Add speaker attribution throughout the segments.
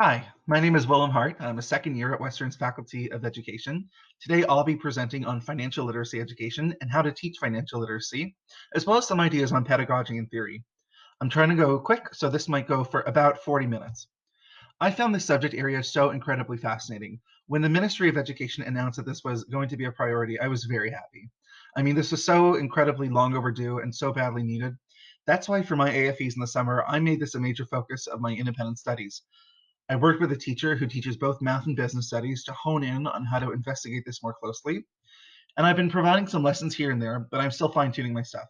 Speaker 1: Hi, my name is Willem Hart. I'm a second year at Western's Faculty of Education. Today, I'll be presenting on financial literacy education and how to teach financial literacy, as well as some ideas on pedagogy and theory. I'm trying to go quick, so this might go for about 40 minutes. I found this subject area so incredibly fascinating. When the Ministry of Education announced that this was going to be a priority, I was very happy. I mean, this was so incredibly long overdue and so badly needed. That's why for my AFEs in the summer, I made this a major focus of my independent studies. I worked with a teacher who teaches both math and business studies to hone in on how to investigate this more closely. And I've been providing some lessons here and there, but I'm still fine tuning my stuff.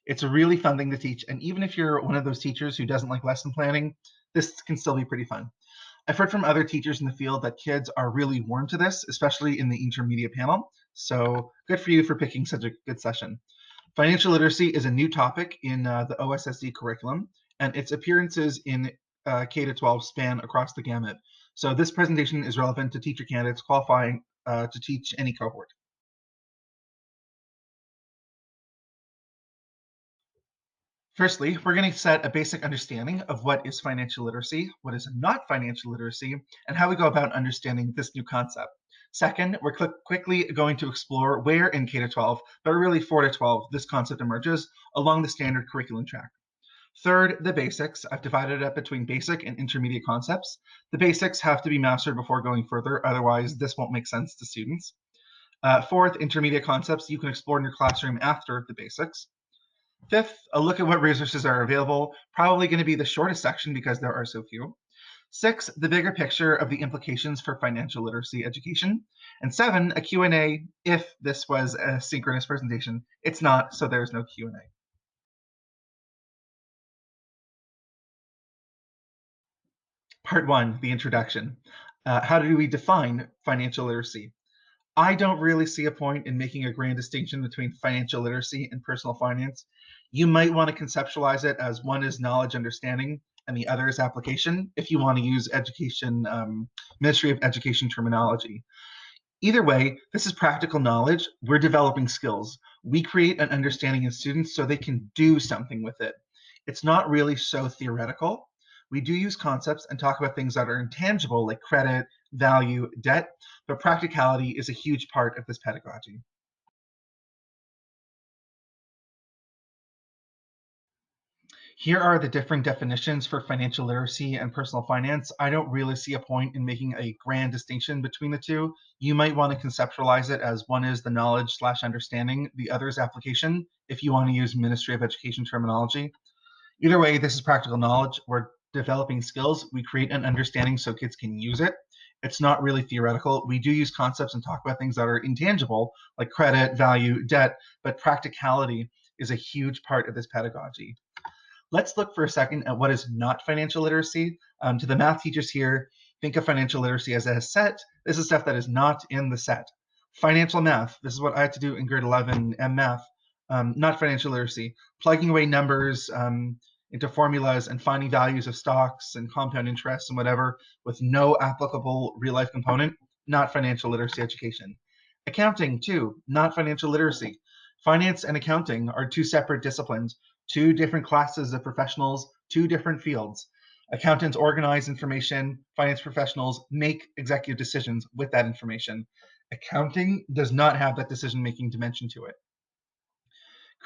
Speaker 1: It's a really fun thing to teach. And even if you're one of those teachers who doesn't like lesson planning, this can still be pretty fun. I've heard from other teachers in the field that kids are really warm to this, especially in the intermediate panel. So good for you for picking such a good session. Financial literacy is a new topic in the OSSD curriculum, and its appearances in K to 12 span across the gamut. So this presentation is relevant to teacher candidates qualifying to teach any cohort. Firstly, we're going to set a basic understanding of what is financial literacy, what is not financial literacy, and how we go about understanding this new concept. Second, we're quickly going to explore where in K to 12, but really 4 to 12, this concept emerges along the standard curriculum track. Third, the basics. I've divided it up between basic and intermediate concepts. The basics have to be mastered before going further, otherwise this won't make sense to students. Fourth, intermediate concepts you can explore in your classroom after the basics. Fifth, a look at what resources are available, probably going to be the shortest section because there are so few. Six, the bigger picture of the implications for financial literacy education. And seven, a Q&A if this was a synchronous presentation. It's not, so there's no Q&A. Part one, the introduction. How do we define financial literacy? I don't really see a point in making a grand distinction between financial literacy and personal finance. You might want to conceptualize it as one is knowledge understanding and the other is application if you want to use education, Ministry of Education terminology. Either way, this is practical knowledge. We're developing skills. We create an understanding in students so they can do something with it. It's not really so theoretical. We do use concepts and talk about things that are intangible, like credit, value, debt, but practicality is a huge part of this pedagogy. Here are the different definitions for financial literacy and personal finance. I don't really see a point in making a grand distinction between the two. You might want to conceptualize it as one is the knowledge slash understanding, the other is application, if you want to use Ministry of Education terminology. Either way, this is practical knowledge. We're developing skills. We create an understanding so kids can use it. It's not really theoretical. We do use concepts and talk about things that are intangible, like credit, value, debt, but practicality is a huge part of this pedagogy. Let's look for a second at what is not financial literacy. To the math teachers here, think of financial literacy as a set. This is stuff that is not in the set. Financial math, this is what I had to do in grade 11 M math, not financial literacy. Plugging away numbers into formulas and finding values of stocks and compound interest and whatever with no applicable real life component, not financial literacy education. Accounting, too, not financial literacy. Finance and accounting are two separate disciplines, two different classes of professionals, two different fields. Accountants organize information, finance professionals make executive decisions with that information. Accounting does not have that decision making dimension to it.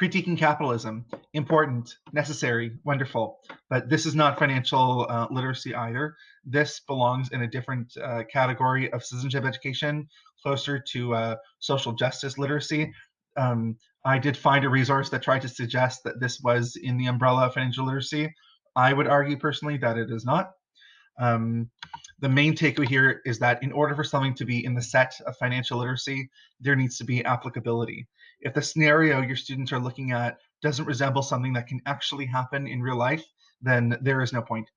Speaker 1: Critiquing capitalism, important, necessary, wonderful, but this is not financial literacy either. This belongs in a different category of citizenship education, closer to social justice literacy. I did find a resource that tried to suggest that this was in the umbrella of financial literacy. I would argue personally that it is not. Um, the main takeaway here is that in order for something to be in the set of financial literacy, there needs to be applicability. If the scenario your students are looking at doesn't resemble something that can actually happen in real life, then there is no point.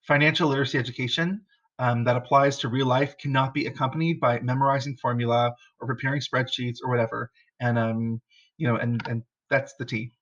Speaker 1: Financial literacy education that applies to real life cannot be accompanied by memorizing formula or preparing spreadsheets or whatever. And and that's the T.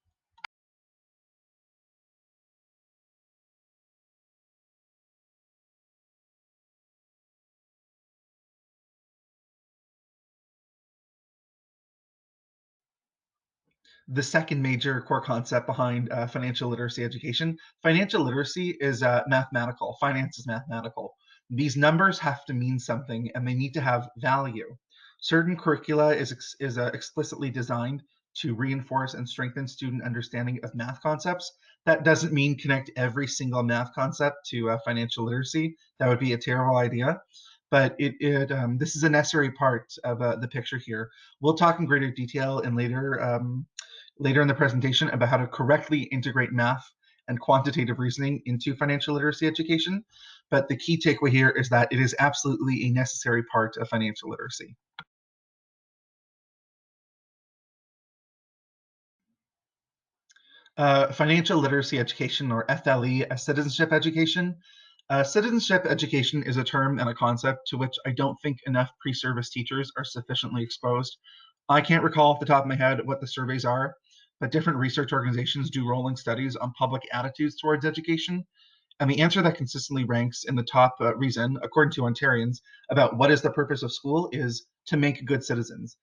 Speaker 1: The second major core concept behind financial literacy education. Financial literacy is mathematical. Finance is mathematical. These numbers have to mean something and they need to have value. Certain curricula is explicitly designed to reinforce and strengthen student understanding of math concepts. That doesn't mean connect every single math concept to financial literacy. That would be a terrible idea. But this is a necessary part of the picture here. We'll talk in greater detail in later in the presentation about how to correctly integrate math and quantitative reasoning into financial literacy education. But the key takeaway here is that it is absolutely a necessary part of financial literacy. Financial literacy education, or FLE, a citizenship education. Citizenship education is a term and a concept to which I don't think enough pre-service teachers are sufficiently exposed. I can't recall off the top of my head what the surveys are, but different research organizations do rolling studies on public attitudes towards education. And the answer that consistently ranks in the top reason, according to Ontarians, about what is the purpose of school is to make good citizens.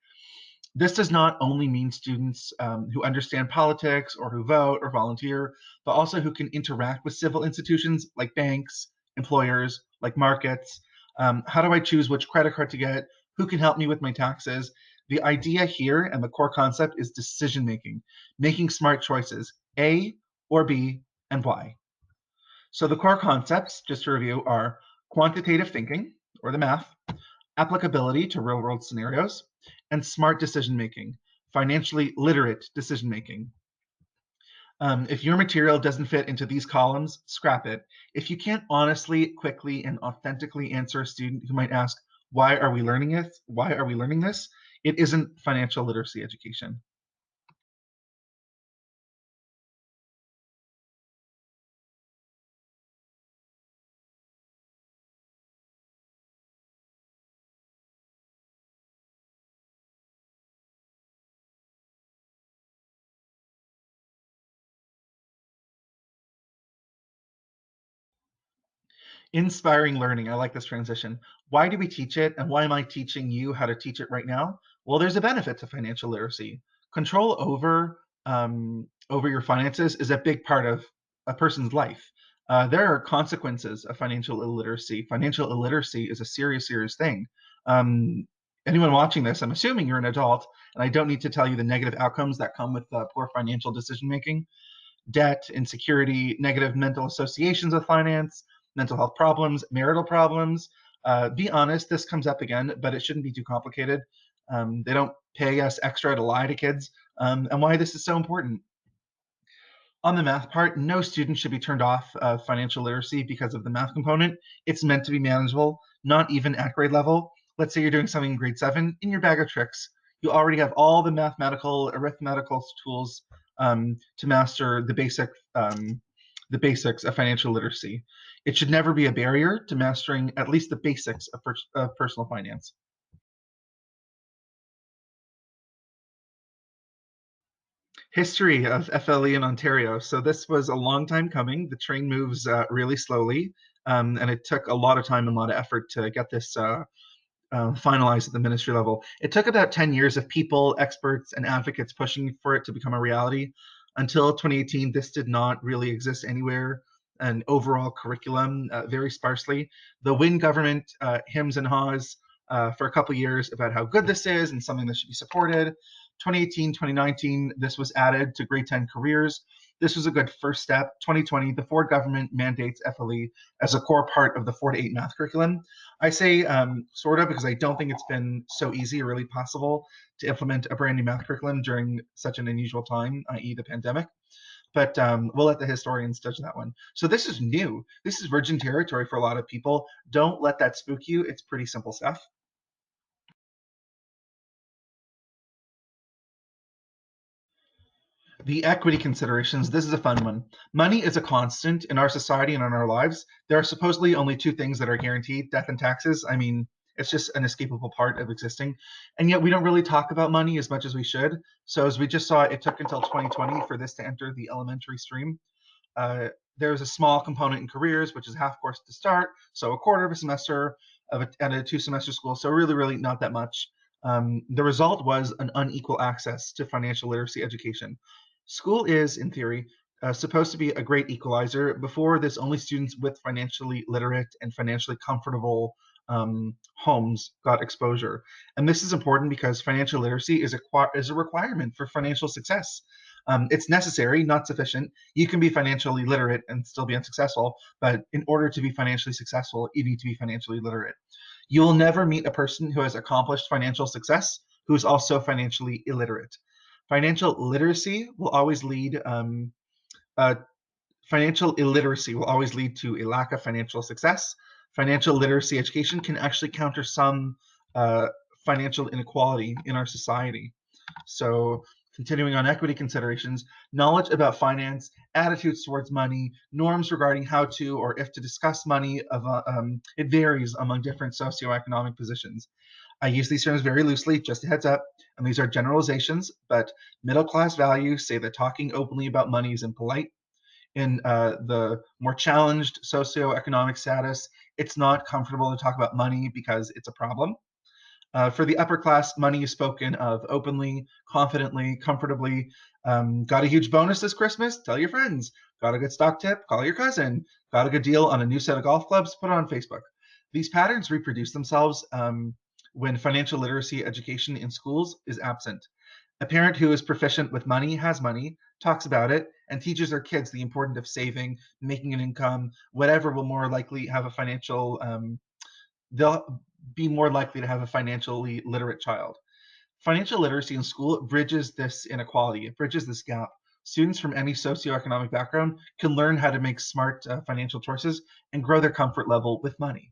Speaker 1: This does not only mean students who understand politics or who vote or volunteer, but also who can interact with civil institutions like banks, employers, like markets. How do I choose which credit card to get? Who can help me with my taxes? The idea here and the core concept is decision making, making smart choices, A or B and why. So the core concepts, just to review, are quantitative thinking, or the math, applicability to real world scenarios, and smart decision making, financially literate decision making. If your material doesn't fit into these columns, scrap it. If you can't honestly, quickly, and authentically answer a student who might ask, why are we learning it? Why are we learning this? It isn't financial literacy education. Inspiring learning. I like this transition. Why do we teach it, and why am I teaching you how to teach it right now? Well, there's a benefit to financial literacy. Control over your finances is a big part of a person's life. There are consequences of financial illiteracy. Financial illiteracy is a serious, serious thing. Anyone watching this, I'm assuming you're an adult, and I don't need to tell you the negative outcomes that come with poor financial decision making: debt, insecurity, negative mental associations with finance, mental health problems, marital problems. Be honest, this comes up again, but it shouldn't be too complicated. They don't pay us extra to lie to kids, and why this is so important. On the math part, no student should be turned off of financial literacy because of the math component. It's meant to be manageable, not even at grade level. Let's say you're doing something in grade 7, in your bag of tricks, you already have all the mathematical, arithmetical tools to master the basics of financial literacy. It should never be a barrier to mastering at least the basics of personal finance. History of FLE in Ontario. So this was a long time coming. The train moves really slowly, and it took a lot of time and a lot of effort to get this finalized at the ministry level. It took about 10 years of people, experts, and advocates pushing for it to become a reality. Until 2018, this did not really exist anywhere. An overall curriculum, very sparsely. The Wynne government hymns and haws for a couple years about how good this is and something that should be supported. 2018, 2019, this was added to grade 10 careers. This was a good first step. 2020, the Ford government mandates FLE as a core part of the 4 to 8 math curriculum. I say sort of because I don't think it's been so easy or really possible to implement a brand new math curriculum during such an unusual time, i.e. the pandemic. But we'll let the historians judge that one. So this is new. This is virgin territory for a lot of people. Don't let that spook you. It's pretty simple stuff. The equity considerations, this is a fun one. Money is a constant in our society and in our lives. There are supposedly only two things that are guaranteed: death and taxes. I mean, it's just an escapable part of existing. And yet we don't really talk about money as much as we should. So as we just saw, it took until 2020 for this to enter the elementary stream. There's a small component in careers, which is half course to start. So a quarter of a semester at a 2-semester school. So really, really not that much. The result was an unequal access to financial literacy education. School is, in theory, supposed to be a great equalizer. Before this, only students with financially literate and financially comfortable homes got exposure. And this is important because financial literacy is a requirement for financial success. It's necessary, not sufficient. You can be financially literate and still be unsuccessful, but in order to be financially successful, you need to be financially literate. You will never meet a person who has accomplished financial success who is also financially illiterate. Financial literacy will always lead uh, Financial illiteracy will always lead to a lack of financial success. Financial literacy education can actually counter some uh, financial inequality in our society. So, continuing on equity considerations, knowledge about finance, attitudes towards money, norms regarding how to or if to discuss money, it varies among different socioeconomic positions. I use these terms very loosely, just a heads up, and these are generalizations, but middle class values say that talking openly about money is impolite. In the more challenged socioeconomic status, it's not comfortable to talk about money because it's a problem. For the upper class, money is spoken of openly, confidently, comfortably. Got a huge bonus this Christmas? Tell your friends. Got a good stock tip? Call your cousin. Got a good deal on a new set of golf clubs? Put it on Facebook. These patterns reproduce themselves when financial literacy education in schools is absent. A parent who is proficient with money, has money, talks about it, and teaches their kids the importance of saving, making an income, whatever will more likely have a financial, they'll be more likely to have a financially literate child. Financial literacy in school bridges this inequality, it bridges this gap. Students from any socioeconomic background can learn how to make smart financial choices and grow their comfort level with money.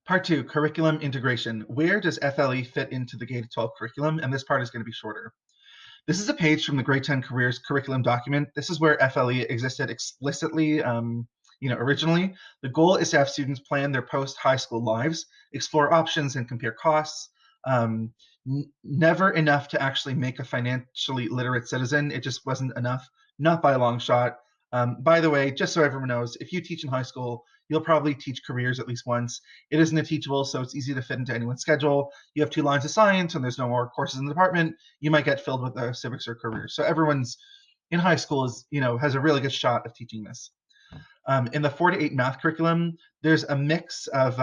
Speaker 1: Part two, curriculum integration. Where does FLE fit into the K-12 curriculum? And this part is going to be shorter. This is a page from the Grade 10 Careers curriculum document. This is where FLE existed explicitly, originally. The goal is to have students plan their post-high school lives, explore options and compare costs. Never enough to actually make a financially literate citizen. It just wasn't enough, not by a long shot. By the way, just so everyone knows, if you teach in high school, you'll probably teach careers at least once. It isn't a teachable, so it's easy to fit into anyone's schedule. You have 2 lines of science and there's no more courses in the department. You might get filled with civics or careers. So everyone's in high school has a really good shot of teaching this. In the 4 to 8 math curriculum, there's a mix of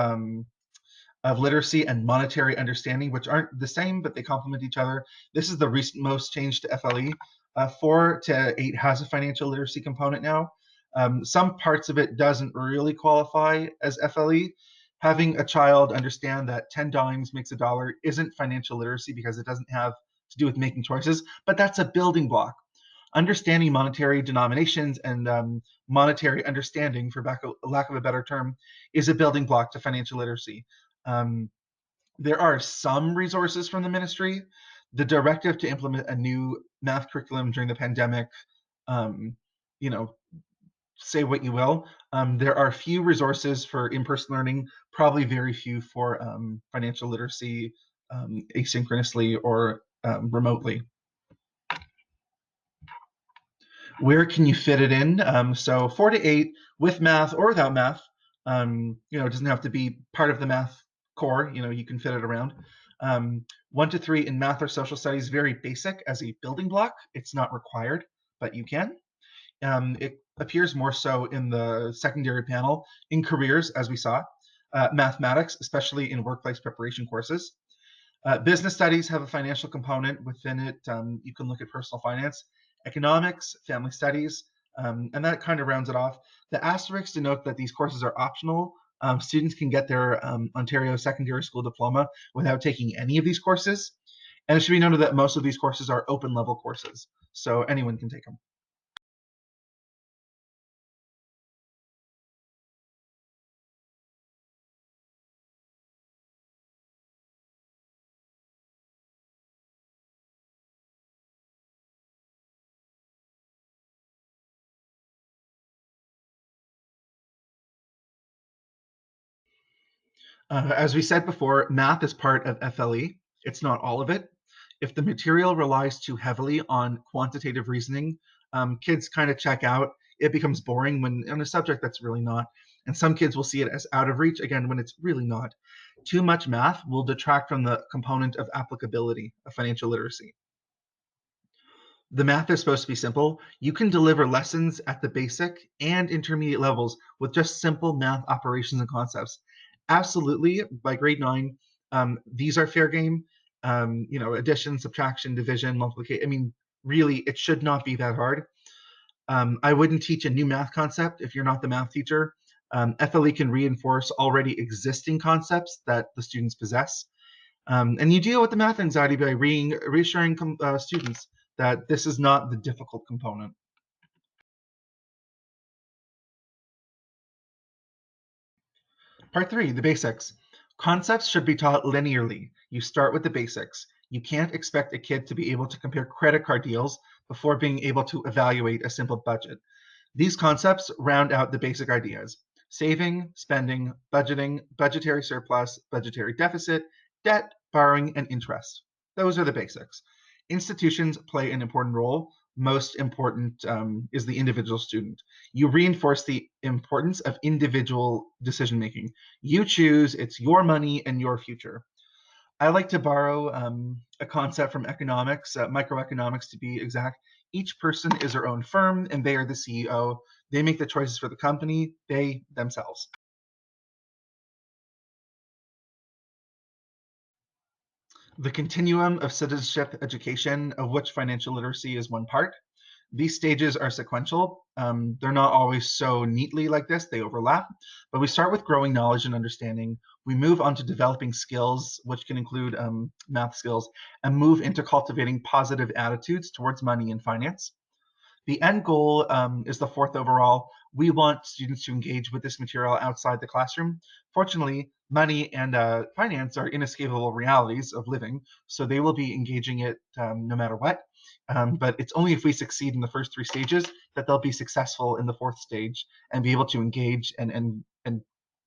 Speaker 1: literacy and monetary understanding, which aren't the same, but they complement each other. This is the recent most change to FLE. 4 to 8 has a financial literacy component now. Some parts of it doesn't really qualify as FLE. Having a child understand that 10 dimes makes a dollar isn't financial literacy because it doesn't have to do with making choices, but that's a building block. Understanding monetary denominations and monetary understanding, for lack of a better term, is a building block to financial literacy. Um, there are some resources from the ministry. The directive to implement a new math curriculum during the pandemic, um, you know, say what you will. There are few resources for in-person learning, probably very few for financial literacy asynchronously or remotely. Where can you fit it in? So 4 to 8 with math or without math. It doesn't have to be part of the math core. You can fit it around. 1 to 3 in math or social studies, very basic as a building block. It's not required, but you can. It appears more so in the secondary panel in careers, as we saw. Mathematics, especially in workplace preparation courses. Business studies have a financial component within it. You can look at personal finance, economics, family studies, and that kind of rounds it off. The asterisks denote that these courses are optional. Students can get their Ontario Secondary School diploma without taking any of these courses. And it should be noted that most of these courses are open level courses, so anyone can take them. As we said before, math is part of FLE. It's not all of it. If the material relies too heavily on quantitative reasoning, kids kind of check out. it becomes boring when on a subject that's really not. And some kids will see it as out of reach, again, when it's really not. Too much math will detract from the component of applicability of financial literacy. The math is supposed to be simple. You can deliver lessons at the basic and intermediate levels with just simple math operations and concepts. Absolutely, by grade 9, these are fair game. Addition, subtraction, division, multiplication. I mean, really, it should not be that hard. I wouldn't teach a new math concept if you're not the math teacher. FLE can reinforce already existing concepts that the students possess. And you deal with the math anxiety by reassuring students that this is not the difficult component. Part 3, the basics. Concepts should be taught linearly. You start with the basics. You can't expect a kid to be able to compare credit card deals before being able to evaluate a simple budget. These concepts round out the basic ideas: saving, spending, budgeting, budgetary surplus, budgetary deficit, debt, borrowing, and interest. Those are the basics. Institutions play an important role. Most important is the individual student. You reinforce the importance of individual decision making. You choose, it's your money and your future. I like to borrow a concept from economics, microeconomics to be exact. Each person is their own firm and they are the CEO. They make the choices for the company, they themselves. The continuum of citizenship education, of which financial literacy is one part. These stages are sequential. They're not always so neatly like this, they overlap. But we start with growing knowledge and understanding. We move on to developing skills, which can include math skills, and move into cultivating positive attitudes towards money and finance. The end goal is the fourth overall. We want students to engage with this material outside the classroom. Fortunately, money and finance are inescapable realities of living, so they will be engaging it no matter what. But it's only if we succeed in the first 3 stages that they'll be successful in the 4th stage and be able to engage and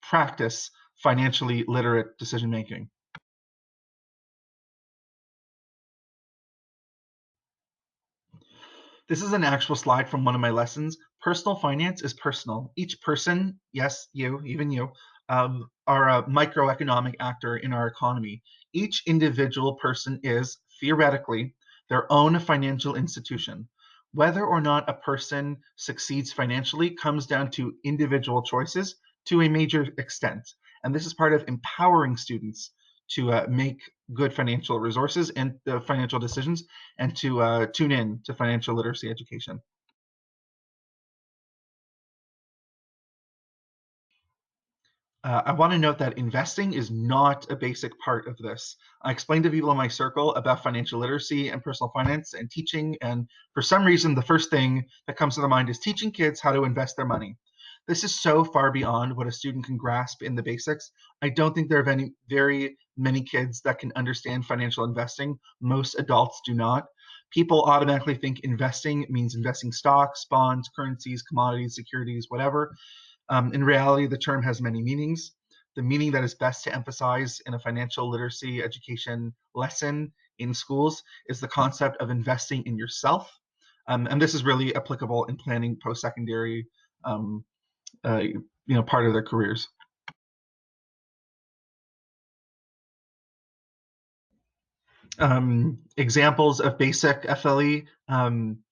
Speaker 1: practice financially literate decision making. This is an actual slide from one of my lessons. Personal finance is personal. Each person, yes, you, even you, are a microeconomic actor in our economy. Each individual person is, theoretically, their own financial institution. Whether or not a person succeeds financially comes down to individual choices to a major extent. And this is part of empowering students to make good financial resources and financial decisions and to tune in to financial literacy education. I want to note that investing is not a basic part of this. I explained to people in my circle about financial literacy and personal finance and teaching, and for some reason, the first thing that comes to their mind is teaching kids how to invest their money. This is so far beyond what a student can grasp in the basics. I don't think there are very many kids that can understand financial investing. Most adults do not. People automatically think investing means investing stocks, bonds, currencies, commodities, securities, whatever. In reality, the term has many meanings. The meaning that is best to emphasize in a financial literacy education lesson in schools is the concept of investing in yourself. And this is really applicable in planning post-secondary, part of their careers. Examples of basic FLE.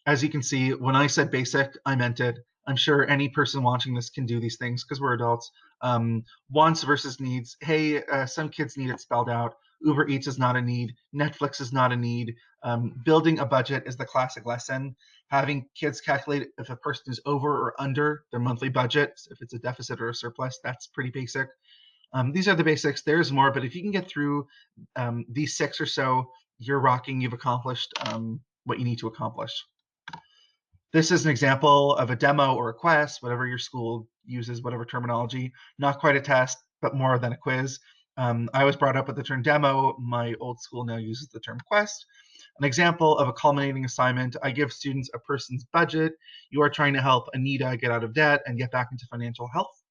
Speaker 1: As you can see, when I said basic, I meant it. I'm sure any person watching this can do these things because we're adults. Wants versus needs. Hey, some kids need it spelled out. Uber Eats is not a need. Netflix is not a need. Building a budget is the classic lesson. Having kids calculate if a person is over or under their monthly budget, if it's a deficit or a surplus, that's pretty basic. These are the basics. There's more, but if you can get through these 6 or so, you're rocking. You've accomplished what you need to accomplish. This is an example of a demo or a quest, whatever your school uses, whatever terminology. Not quite a test, but more than a quiz. I was brought up with the term demo. My old school now uses the term quest. An example of a culminating assignment: I give students a person's budget. You are trying to help Anita get out of debt and get back into financial health.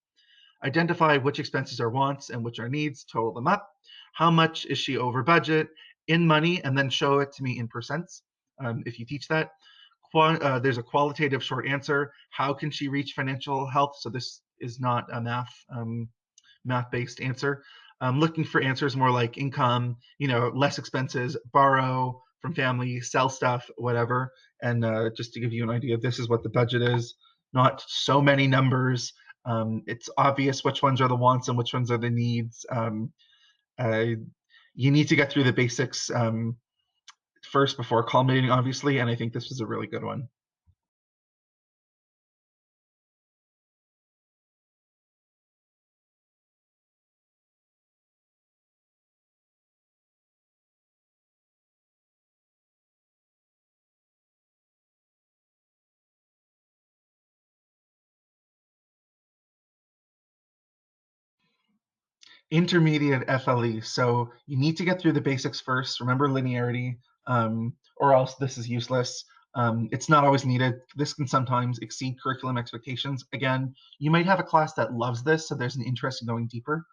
Speaker 1: Identify which expenses are wants and which are needs, total them up. How much is she over budget in money, and then show it to me in percents if you teach that. There's a qualitative short answer. How can she reach financial health? So this is not a math-based answer. Looking for answers more like income, less expenses, borrow from family, sell stuff, whatever. And just to give you an idea, this is what the budget is. Not so many numbers. It's obvious which ones are the wants and which ones are the needs. Uh, you need to get through the basics first before culminating, obviously, and I think this was a really good one. Intermediate FLE. So you need to get through the basics first. Remember linearity, or else this is useless. It's not always needed. This can sometimes exceed curriculum expectations. Again, you might have a class that loves this, so there's an interest in going deeper.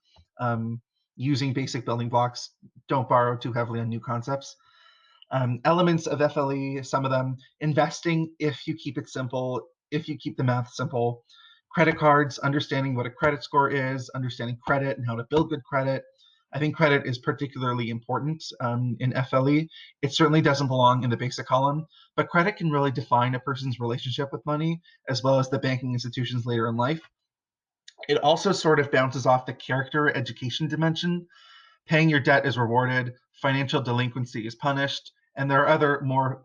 Speaker 1: Using basic building blocks, don't borrow too heavily on new concepts. Elements of FLE, some of them, investing if you keep it simple, if you keep the math simple. Credit cards, understanding what a credit score is, understanding credit and how to build good credit. I think credit is particularly important in FLE. It certainly doesn't belong in the basic column, but credit can really define a person's relationship with money, as well as the banking institutions later in life. It also sort of bounces off the character education dimension. Paying your debt is rewarded, financial delinquency is punished, and there are other more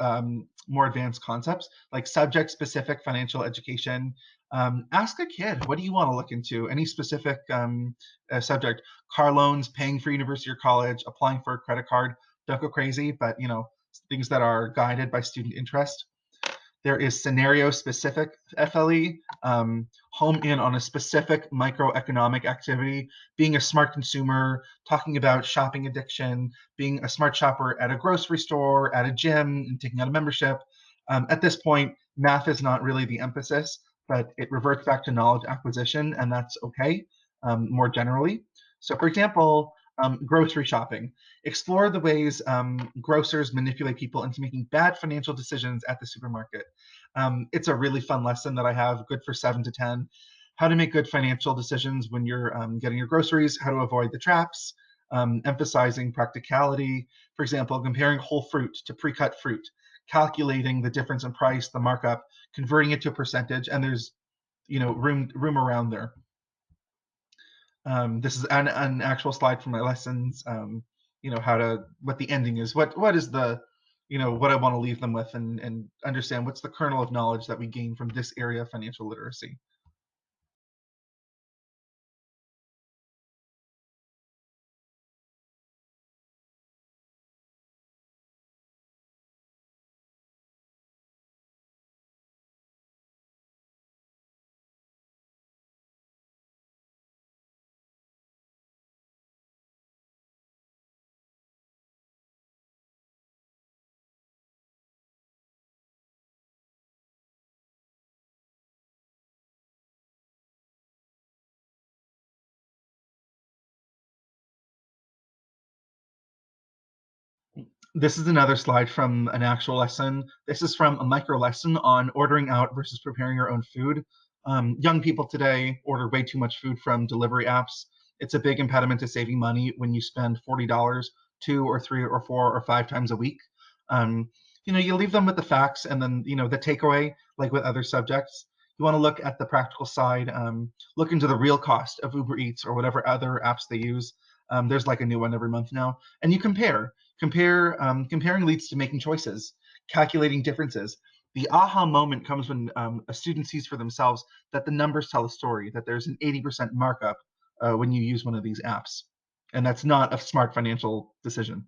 Speaker 1: advanced concepts like subject-specific financial education. Ask a kid, what do you want to look into? Any specific subject, car loans, paying for university or college, applying for a credit card. Don't go crazy, but things that are guided by student interest. There is scenario-specific FLE, home in on a specific microeconomic activity, being a smart consumer, talking about shopping addiction, being a smart shopper at a grocery store, at a gym, and taking out a membership. At this point, math is not really the emphasis, but it reverts back to knowledge acquisition, and that's okay, more generally. So for example, grocery shopping. Explore the ways grocers manipulate people into making bad financial decisions at the supermarket. It's a really fun lesson that I have, good for 7 to 10. How to make good financial decisions when you're getting your groceries, how to avoid the traps, emphasizing practicality. For example, comparing whole fruit to pre-cut fruit, calculating the difference in price, the markup, converting it to a percentage, and there's room around there. This is an actual slide from my lessons. What the ending is, what is the, what I want to leave them with, and understand what's the kernel of knowledge that we gain from this area of financial literacy. This is another slide from an actual lesson. This is from a micro lesson on ordering out versus preparing your own food. Young people today order way too much food from delivery apps. It's a big impediment to saving money when you spend $40 2 or 3 or 4 or 5 times a week. You leave them with the facts, and then the takeaway, like with other subjects, you want to look at the practical side. Look into the real cost of Uber Eats or whatever other apps they use. There's like a new one every month now, and you compare. Comparing leads to making choices, calculating differences. The aha moment comes when a student sees for themselves that the numbers tell a story, that there's an 80% markup when you use one of these apps. And that's not a smart financial decision.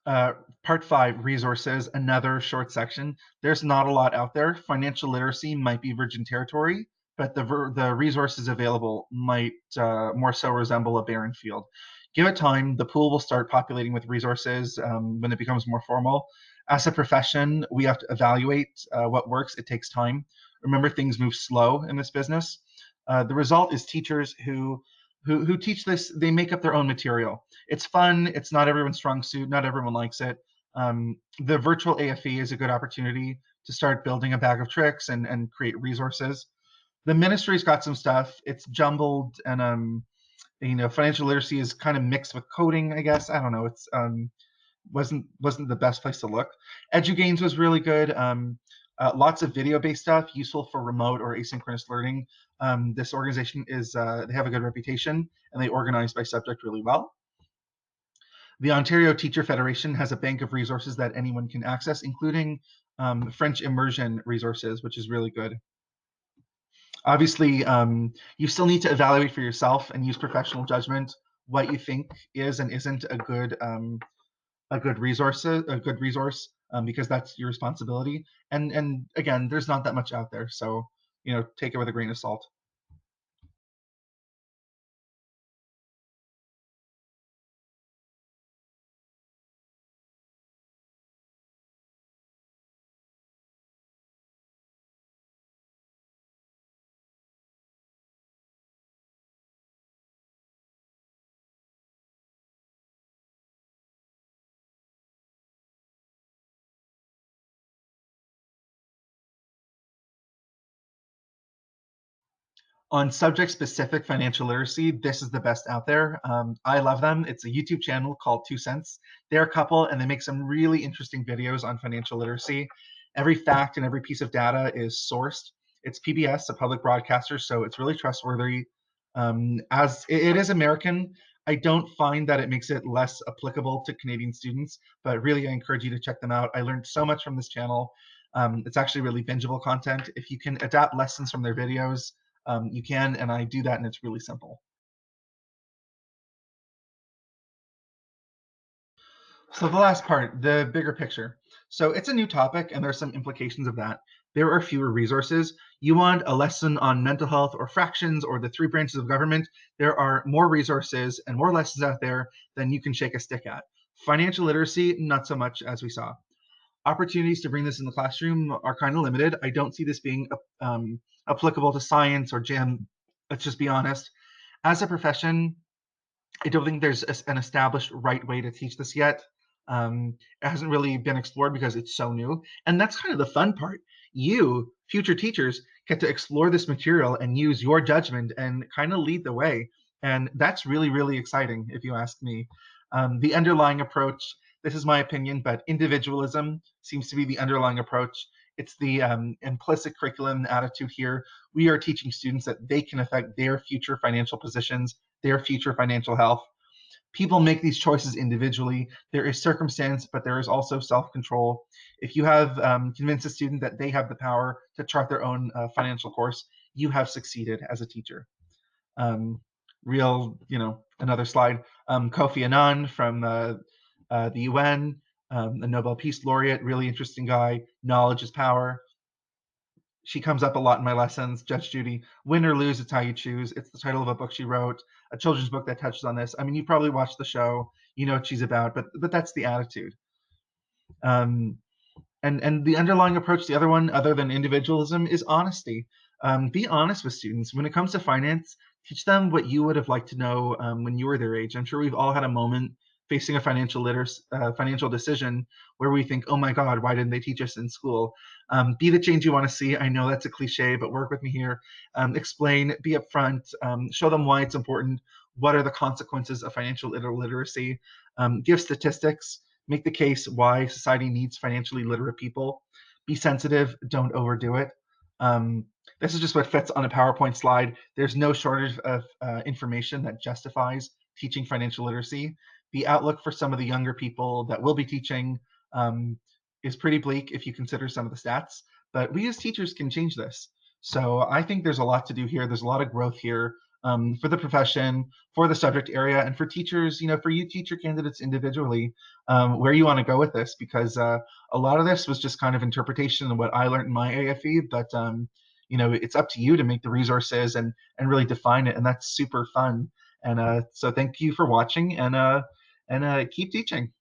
Speaker 1: Uh, Part 5, resources, another short section. There's not a lot out there. Financial literacy might be virgin territory, but the resources available might more so resemble a barren field. Give it time. The pool will start populating with resources when it becomes more formal. As a profession, we have to evaluate what works. It takes time. Remember, things move slow in this business. The result is teachers who teach this, they make up their own material. It's fun. It's not everyone's strong suit. Not everyone likes it. The virtual AFE is a good opportunity to start building a bag of tricks and create resources. The ministry's got some stuff. It's jumbled, and financial literacy is kind of mixed with coding, I guess. I don't know. It's wasn't the best place to look. EduGains was really good. Lots of video-based stuff, useful for remote or asynchronous learning. This organization is they have a good reputation, and they organize by subject really well. The Ontario Teacher Federation has a bank of resources that anyone can access, including French immersion resources, which is really good. Obviously, you still need to evaluate for yourself and use professional judgment what you think is and isn't a good resource, because that's your responsibility. And again, there's not that much out there, so take it with a grain of salt. On subject-specific financial literacy, this is the best out there. I love them. It's a YouTube channel called 2 Cents. They're a couple, and they make some really interesting videos on financial literacy. Every fact and every piece of data is sourced. It's PBS, a public broadcaster, so it's really trustworthy. As it is American, I don't find that it makes it less applicable to Canadian students, but really I encourage you to check them out. I learned so much from this channel. It's actually really bingeable content. If you can adapt lessons from their videos, you can, and I do that, and it's really simple. So the last part, the bigger picture. So it's a new topic, and there's some implications of that. There are fewer resources. You want a lesson on mental health or fractions or the 3 branches of government, there are more resources and more lessons out there than you can shake a stick at. Financial literacy, not so much, as we saw. Opportunities to bring this in the classroom are kind of limited. I don't see this being applicable to science or gym. Let's just be honest. As a profession, I don't think there's an established right way to teach this yet. It hasn't really been explored because it's so new. And that's kind of the fun part. You, future teachers, get to explore this material and use your judgment and kind of lead the way. And that's really, really exciting, if you ask me. The underlying approach, this is my opinion, but individualism seems to be the underlying approach. It's the implicit curriculum attitude here. We are teaching students that they can affect their future financial positions, their future financial health. People make these choices individually. There is circumstance, but there is also self-control. If you have convinced a student that they have the power to chart their own financial course, you have succeeded as a teacher. Another slide. Kofi Annan from the UN, a Nobel Peace Laureate, really interesting guy. Knowledge is power. She comes up a lot in my lessons. Judge Judy, win or lose, it's how you choose. It's the title of a book she wrote, a children's book that touches on this. I mean, you probably watched the show, you know what she's about, but that's the attitude. And the underlying approach, the other one, other than individualism, is honesty. Be honest with students. When it comes to finance, teach them what you would have liked to know when you were their age. I'm sure we've all had a moment facing a financial decision where we think, oh my God, why didn't they teach us in school? Be the change you want to see. I know that's a cliche, but work with me here. Explain, be upfront, show them why it's important. What are the consequences of financial illiteracy? Give statistics. Make the case why society needs financially literate people. Be sensitive, don't overdo it. This is just what fits on a PowerPoint slide. There's no shortage of information that justifies teaching financial literacy. The outlook for some of the younger people that will be teaching is pretty bleak if you consider some of the stats, but we as teachers can change this. So I think there's a lot to do here. There's a lot of growth here for the profession, for the subject area, and for teachers, for you teacher candidates individually, where you want to go with this, because a lot of this was just kind of interpretation of what I learned in my AFE, but it's up to you to make the resources and really define it, and that's super fun. And so thank you for watching, and keep teaching.